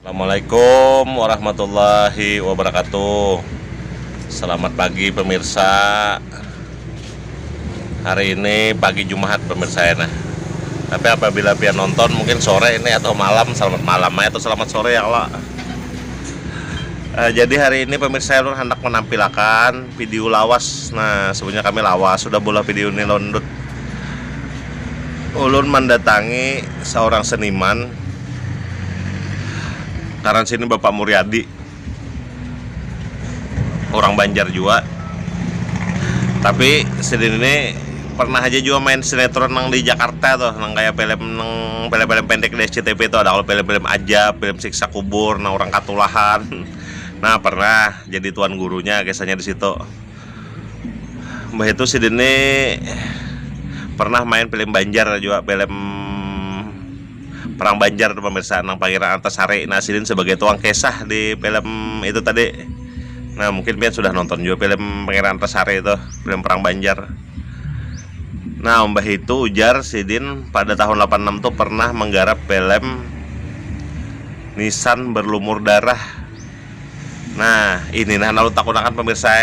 Assalamualaikum warahmatullahi wabarakatuh. Selamat pagi pemirsa. Hari ini pagi Jumat pemirsa ya. Tapi apabila pian nonton mungkin sore ini atau malam, selamat malam atau selamat sore ya Allah. Jadi hari ini pemirsa ulun hendak menampilkan video lawas. Nah sebenarnya kami lawas sudah bola video ini londut. Ulun mendatangi seorang seniman. Karena sini Bapak Muryadi, orang Banjar juga. Tapi sedini ini pernah aja juga main sinetron nang di Jakarta tuh, nang kayak film pendek di SCTV tuh ada kalau film-film aja, film siksa kubur, nang orang katulahan. Nah pernah jadi tuan gurunya kisahnya di situ. Mbah itu sedini pernah main film Banjar juga, film Perang Banjar tuh pemirsa, nang Pangeran Antasari. Nah Sidin sebagai tuang kisah di film itu tadi. Nah mungkin pian sudah nonton juga film Pangeran Antasari itu, film Perang Banjar. Nah Mbah itu ujar Sidin pada tahun 86 tuh pernah menggarap film Nisan Berlumur Darah. Nah ini nah lalu takunakan pemirsa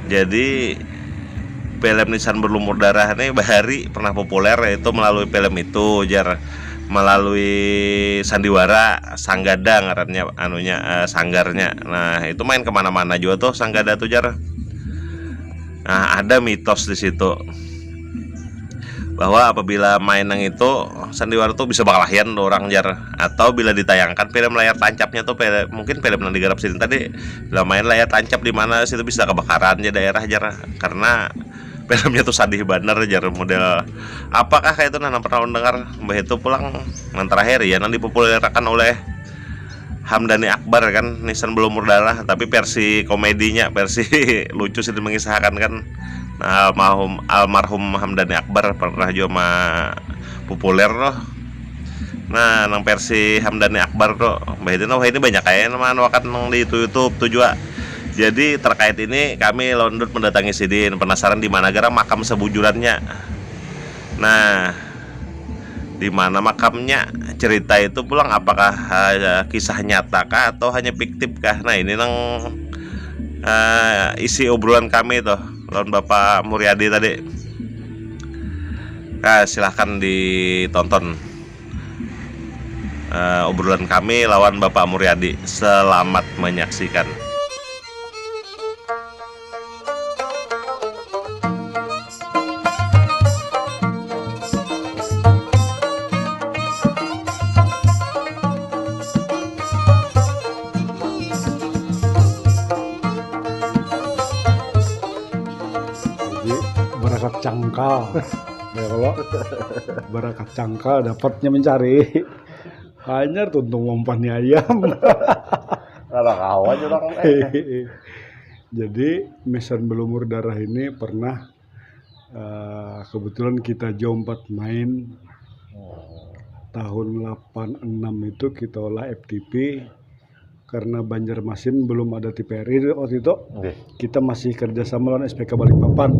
Jadi film Nisan Berlumur Darah ini bahari pernah populer yaitu melalui film itu jar, melalui sandiwara Sanggada ngarannya sanggarnya. Nah itu main kemana-mana juga tuh Sanggada tuh jar. Nah ada mitos di situ bahwa apabila main yang itu sandiwara tuh bisa bakalahian orang jar, atau bila ditayangkan film layar tancapnya tuh mungkin film yang digarap sini tadi bila main layar tancap di mana situ bisa kebakaran ya daerah jar, karena filmnya tuh sadih bener jar model. Apakah kayak itu nana pernah dengar Mbah itu pulang yang terakhir ya yang dipopulerkan oleh Hamdani Akbar kan, Nisan Berlumur Darah, tapi versi komedinya, versi lucu sih mengisahkan kan. Nah almarhum Hamdani Akbar pernah juga populer loh. Nah nang versi Hamdani Akbar tuh Mbah itu ini banyak kayak nama wakat nang di YouTube tuh juga. Jadi terkait ini kami londot mendatangi Sidin, penasaran di mana gara makam sebujurannya. Nah, di mana makamnya? Cerita itu pulang apakah kisah nyata kah atau hanya fiktif kah? Nah, ini nang isi obrolan kami tuh lawan Bapak Muryadi tadi. Nah, silahkan ditonton obrolan kami lawan Bapak Muryadi. Selamat menyaksikan. Barakat cangkal ya, kalau barakat cangkal dapatnya mencari hanya tuntung umpannya ayam. Kalau kawan juga Jadi Nisan Berlumur Darah ini pernah kebetulan kita jompat main tahun 86 itu kita olah FTP karena Banjarmasin belum ada TVRI waktu itu. Kita masih kerjasama dengan SPK Balikpapan.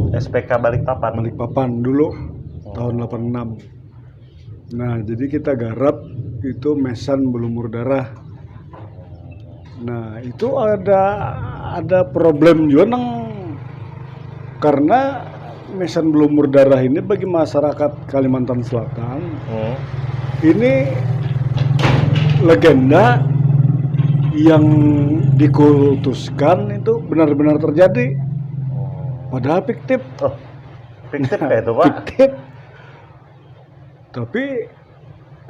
SPK Balikpapan dulu tahun 86. Nah jadi kita garap itu Nisan Berlumur Darah. Nah itu ada problem juga karena Nisan Berlumur Darah ini bagi masyarakat Kalimantan Selatan ini legenda yang dikultuskan itu benar-benar terjadi. Padahal fiktif. Fiktif kayak itu Pak. Fiktif. Tapi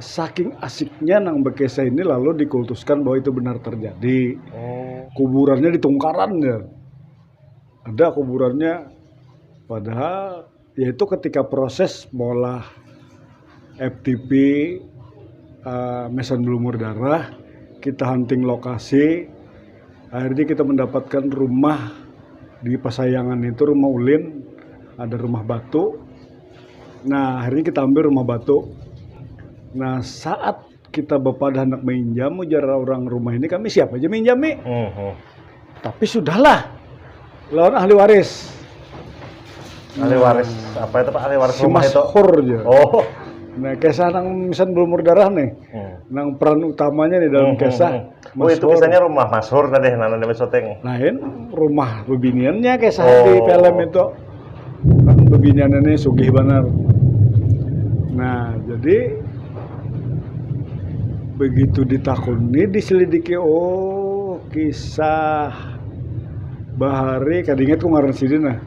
saking asiknya nang bekesa ini lalu dikultuskan bahwa itu benar terjadi. Kuburannya di Tungkaran ya. Ada kuburannya. Padahal yaitu ketika proses molah FTP Nisan Berlumur Darah, kita hunting lokasi. Akhirnya kita mendapatkan rumah di Pasayangan itu, rumah ulin, ada rumah batu. Nah akhirnya kita ambil rumah batu. Nah saat kita bapak dan anak minjam ujar orang rumah ini, kami siap aja minjami. Tapi sudahlah lawan ahli waris. Ahli waris apa itu Pak? Ahli waris si rumah Mas itu? Hur aja. Oh, Nah, kisah nang misan belum berdarah nih. Nang peran utamanya di dalam kisah. Oh, itu kisahnya rumah Masyhur tadi nana demi syuting. Lain rumah bebiniannya kisah di film itu. Kan bebiniannya sugih benar. Nah, jadi begitu ditakuni diselidiki, oh kisah Bahari kadinget ku ngaran Sidin. Nah,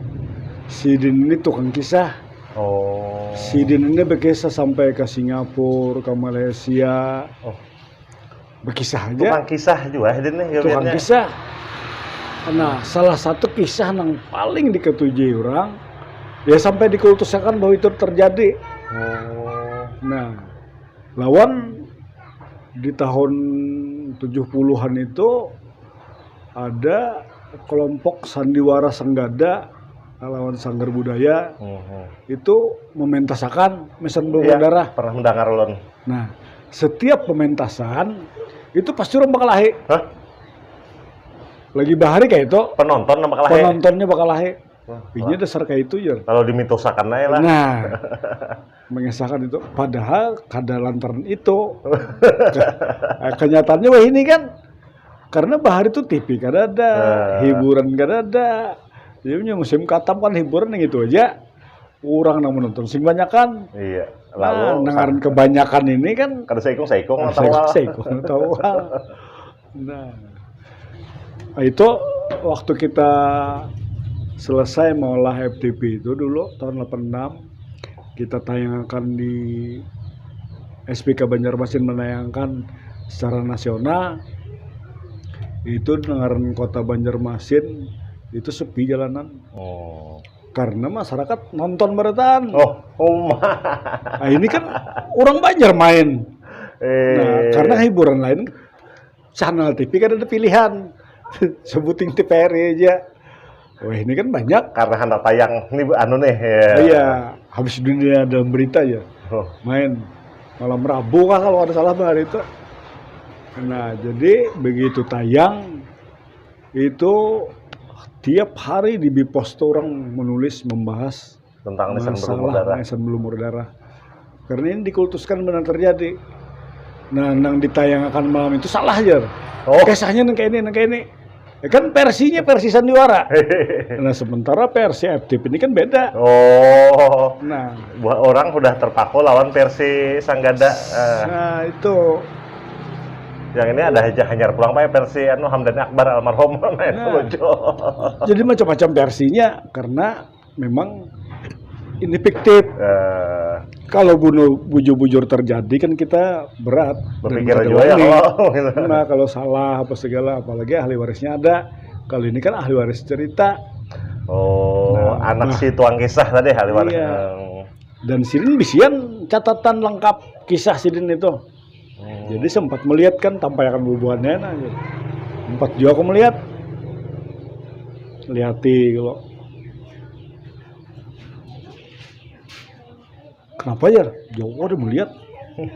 Sidin ini tukang kisah. Oh. Sidin ini berkisah sampai ke Singapura, ke Malaysia. Oh. Berkisah aja. Tukang kisah juga Sidin nih. Tukang kisah. Nah, salah satu kisah yang paling diketujui orang, ya sampai dikultuskan bahwa itu terjadi. Oh. Nah, lawan di tahun 70-an itu ada kelompok sandiwara Sanggada lawan Sanggar Budaya itu mementasakan mesan berdarah. Pernah mendengar ulun. Nah, setiap pementasan itu pasti orang bakal lahi. Hah? Lagi Bahari kayak itu. Penonton bakal lahi. Penontonnya bakal lahi. Ini dasar kayak itu ya. Kalau dimitosakan aja lah. Nah, mengesahkan itu. Padahal kada lantaran itu. Kenyataannya wah ini kan. Karena Bahari itu TV kada ada, hiburan kada ada. Jadi musim katam kan hiburan yang itu aja. Orang yang menonton sing banyakan. Iya. Lalu dengaran kebanyakan ini kan kada saikung tahu. Nah, itu waktu kita selesai mengolah FTP itu dulu tahun 86 kita tayangkan di SPK Banjarmasin menayangkan secara nasional. Itu dengaran kota Banjarmasin itu sepi jalanan. Oh. Karena masyarakat nonton beretan. Nah, ini kan orang Banjar main. Nah, karena hiburan lain channel TV kan ada pilihan. Sebutin TVRI aja. Wah, ini kan banyak. Karena hendak tayang ini anu nih ya. Iya, habis dunia dalam berita ya. Main malam Rabu kan kalau ada salah hari itu. Nah, jadi begitu tayang itu tiap hari di Bipos orang menulis membahas tentang nisan belum berdarah. Karena ini dikultuskan benar terjadi. Nah, nang ditayangkan malam itu salah aja. Kisahnya nang kayak ini. Ya kan versinya versi sandiwara. Nah, sementara versi FTP ini kan beda. Oh. Nah, buat orang udah terpaku lawan versi Sanggada. Nah, itu. Yang ini ada hanya pulang pakai versi Hamdani Akbar almarhum. Nah, jadi macam-macam versinya karena memang ini fiktif. Kalau bujur-bujur terjadi kan kita berat berpikir juga ya Nah, kalau salah apa segala, apalagi ahli warisnya ada. Kalau ini kan ahli waris cerita. Anak si tuang kisah tadi ahli waris. Iya. Dan Sidin bisian catatan lengkap kisah Sidin itu. Jadi sempat melihat kan tampayan bubuhannya aja. Sempat juga aku melihat. Lihati kalau. Kenapa ya? Jauh ada melihat.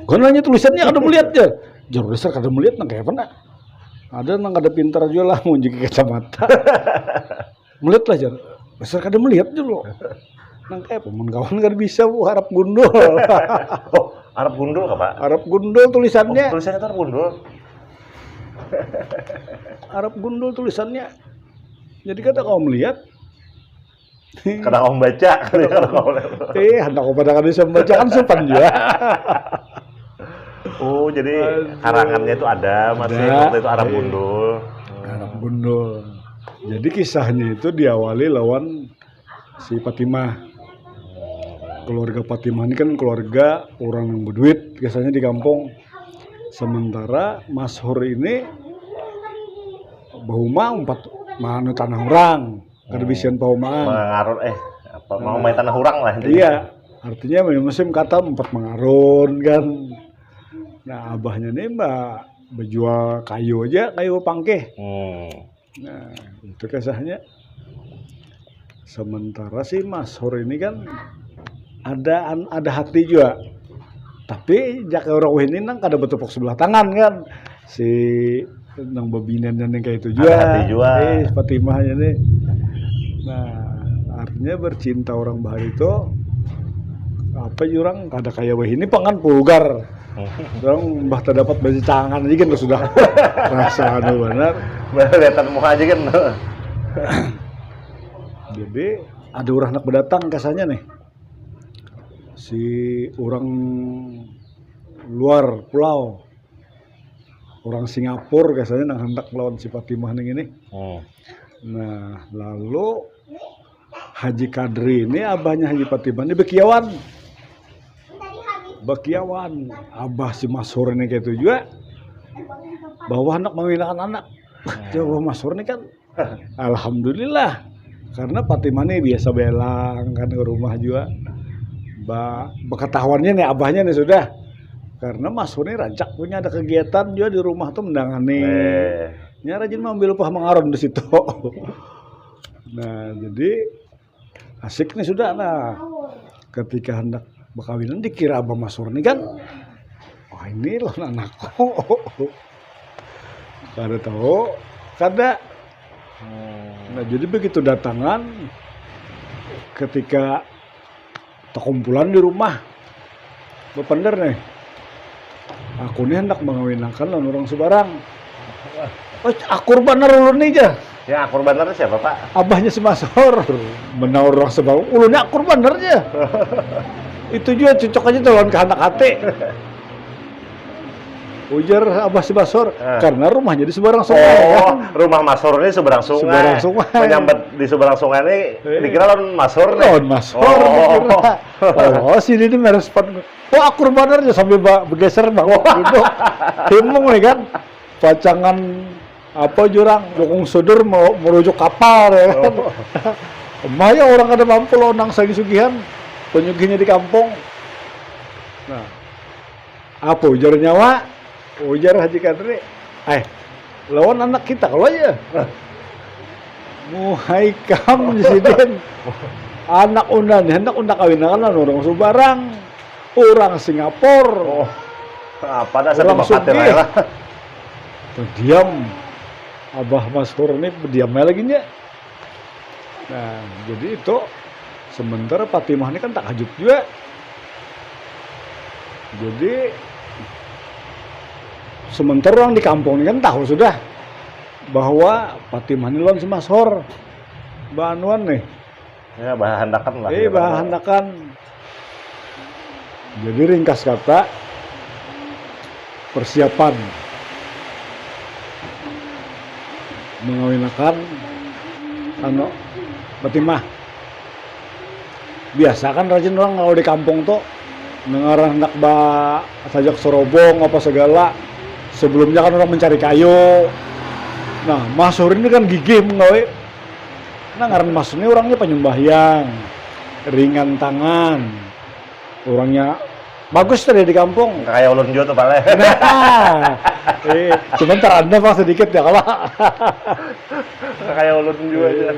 Kan nanya tulisannya ada melihat ya. Jauh besar kada melihat nang kayak apa? Ada nang kada pintar juga lah mau jadi kacamata. Melihat lah jar. Besar kada melihat dulu. Nang kayak kawan kada bisa bu harap gundul. Arab gundul apa? Arab gundul tulisannya. Tulisannya itu Arab gundul. Arab gundul tulisannya. Jadi kata kau melihat. Kadang kau baca. Hendak kau pada kan bisa membaca kan sopan juga. Jadi karangannya itu ada masih waktu itu Arab gundul. Arab gundul. Jadi kisahnya itu diawali lawan si Fatimah. Keluarga Fatimah ini kan keluarga orang yang berduit biasanya di kampung. Sementara Masyhur ini bahuma umpat manu tanah orang. Kada bisian paumaan. Mengarun mau main tanah orang lah intinya. Iya, artinya musim kata umpat mengarun kan. Nah, abahnya nih mbak berjual kayu aja, kayu pangkeh. Nah, itu kisahnya. Sementara si Masyhur ini kan ada hati juga, tapi jaka orang ini nang kada bertepuk sebelah tangan kan si nang bebinan dan yang kayak itu juga. Ada hati juga. Fatimahnya nih. Nah, artinya bercinta orang Bahari itu apa jurang kada kayak weh ini pangan pulgar. Orang bah terdapat baju tangan aja kan sudah rasa benar. Kelihatan muka aja kan. Jadi ada orang nak berdatang kasanya nih. Si orang luar pulau. Orang Singapura kasanya nang hendak melawan si Fatimah ning ini. Nah, lalu Haji Kadri ini abahnya Haji Fatimah ini Bekiawan, abah si Masur ini kayak itu juga bahwa anak menggunakan anak. Coba Masur ini kan alhamdulillah karena Fatimah ini biasa belang kan ke rumah juga. Beketahuannya nih abahnya nih sudah karena Masur ini rancak punya ada kegiatan juga di rumah tuh mendangani. Nya rajin mengambil upah mengaron di situ. Nah, jadi asik nih sudah nah. Ketika hendak berkawinan dikira Abah Masur nih kan. Wah, ini loh anakku. Kada tahu, kada. Nah, jadi begitu datangan ketika terkumpulan di rumah. Bepender nih. Aku nih hendak mengawinkan lawan orang Sebarang. Akur bener ulun nih aja. Ya akur bener siapa Pak? Abahnya si Masur. Menawar orang Sebarang. Ulunnya akur bener aja. Itu juga cocok aja lawan ke anak hati. Ujar Abah si Masur. Karena rumahnya di seberang sungai. Kan? Rumah Masur ini seberang sungai. Seberang sungai. Menyambet di seberang sungai ini dikira lawan Masur nih. Lawan Masur. Sini ini merespon. Akur bener aja sambil bergeser bang. Duduk. Himung nih kan. Pacangan apa jurang dukung sudur mau merujuk kapal ya kan. Maya orang kada mampu lo nang sagi sugihan penyugihnya di kampung. Nah, apa ujar nyawa? Ujar Haji Kadri. Lawan anak kita kalau aja. Muhaikam Presiden. Anak undan, hendak undak kawinakan orang Sebarang, orang Singapura. Apa dah satu bakatnya lah. Diam. Abah Masur ini berdiamnya lagi nya. Nah, jadi itu sementara Fatimah ini kan tak hajut juga. Jadi sementara orang di kampung ini kan tahu sudah bahwa Fatimah ini lawan si Masur. Bahanuan nih. Ya bahan handakan lah. Bahan handakan. Jadi ringkas kata persiapan mengawinkan Fatimah. Biasa kan rajin orang kalau di kampung tuh mengarah hendak sajak serobong apa segala. Sebelumnya kan orang mencari kayu. Nah, Masur ini kan gigih menggawe. Nah, ngaran Masur ini orangnya penyembahyang, ringan tangan. Orangnya bagus tadi di kampung. Kayak ulun juga tuh Pak. Nah, cuman teranda Pak sedikit ya kalau. Kayak ulun juga aja.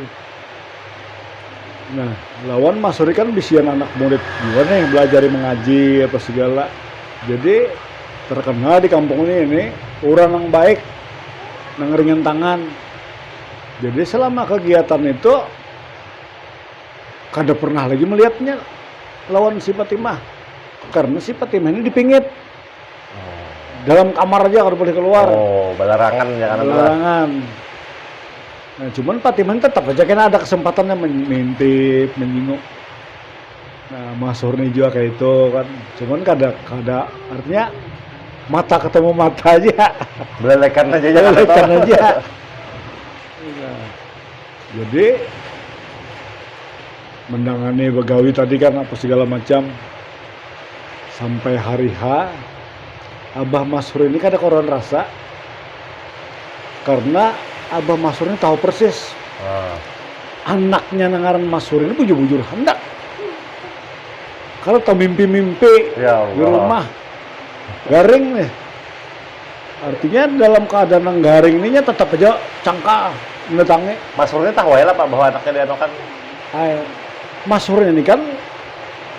Nah, lawan Masuri kan bisian anak murid juga nih belajar mengaji apa segala. Jadi terkenal di kampung ini orang yang baik, yang ringan tangan. Jadi selama kegiatan itu kada pernah lagi melihatnya lawan si Fatimah. Karena si Fatimah ini dipingit. Dalam kamar aja kada boleh keluar. Belarangan ya kan. Belarangan. Nah, cuman Fatimah tetap aja kena ada kesempatannya mengintip, menyinggung. Nah, Masur nih juga kayak itu kan. Cuman kada artinya mata ketemu mata aja. Belelekan aja. Belelekan aja. Nah, jadi mendangani begawi tadi kan apa segala macam sampai hari H. Abah Masur ini kada koron rasa karena Abah Masur ini tahu persis anaknya nangaran Masur ini bujur-bujur hendak kalau tahu mimpi-mimpi di rumah garing nih artinya dalam keadaan yang garing ini tetap aja cangka mendatangi. Masur ini tahu ya lah Pak bahwa anaknya dianokan. Masur ini kan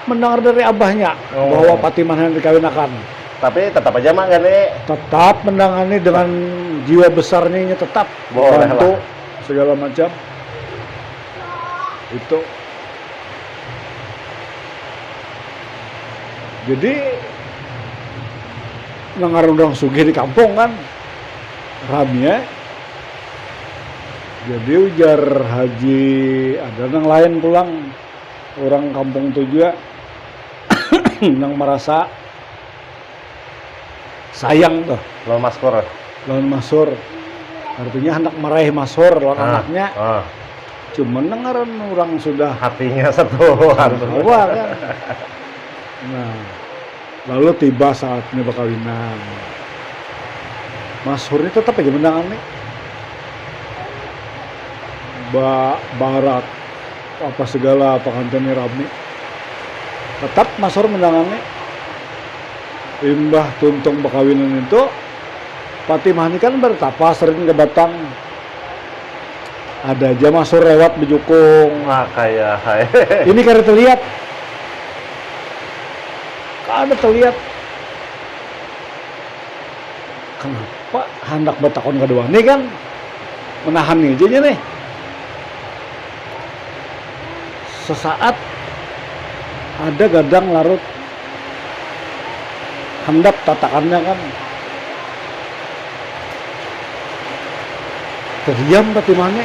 mendengar dari abahnya bahwa Fatimah yang dikawinakan. Tapi tetap aja mah kan nih. Tetap mendangani dengan jiwa besarnya tetap bantu segala macam. Itu. Jadi nangarundang sugih di kampung kan rame. Jadi ujar Haji ada yang lain pulang orang kampung itu juga yang merasa sayang tuh Lawan maskor. lawan Masur, artinya hendak meraih Masur lawan anaknya. Cuman dengaran orang sudah Hatinya satu. hawa kan. Nah, lalu tiba saatnya perkawinan. Masur ini tetap aja mendangan nih. Barat apa segala pengantinnya rame. Tetap Masur mendangan nih. Imbah tuntung perkawinan itu Fatimah ini kan bertapa sering ke Batang. Ada aja Masur lewat bejukung. Kayak Ini karena terlihat. Ada terlihat. Kenapa hendak bertakon kedua nih kan menahan nih aja nih. Sesaat ada gadang larut hendak tatakannya kan. Terdiam Fatimahnya.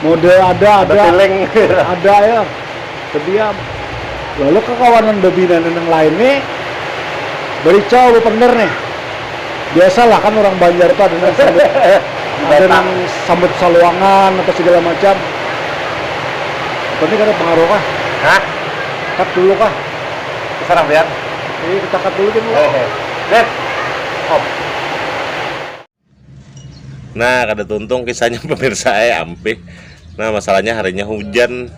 Mode ada feeling. ada ya. Terdiam. Lalu kekawanan bebinan yang lain nih bericau bener nih. Biasalah kan orang Banjar itu ada yang sambut, ada yang sambut saluangan atau segala macam. Ini kan ada pengaruh kah? Hah? Cut dulu kah? Sarap ya? Kita cut dulu kan. Lihat. Nah, kada tuntung kisahnya pemirsa ampe. Nah, masalahnya harinya hujan.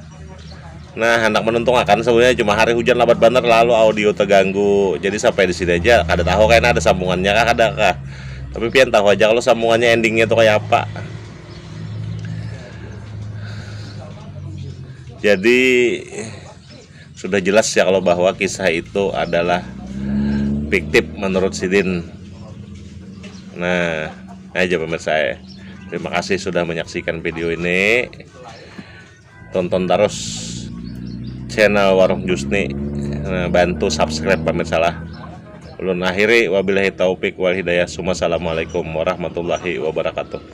Nah, hendak menuntung akan sebenarnya cuma hari hujan lebat banget lalu audio terganggu. Jadi sampai di sini aja kada tahu kayaknya ada sambungannya kah ada kah. Tapi pian tahu aja kalau sambungannya endingnya tuh kayak apa. Jadi sudah jelas ya kalau bahwa kisah itu adalah fiktif menurut Sidin. Nah, aja pemirsa ya. Terima kasih sudah menyaksikan video ini. Tonton terus channel Warung Jusni. Bantu subscribe pemirsa lah. Ulun akhiri wabillahi taufik wal hidayah. Assalamualaikum warahmatullahi wabarakatuh.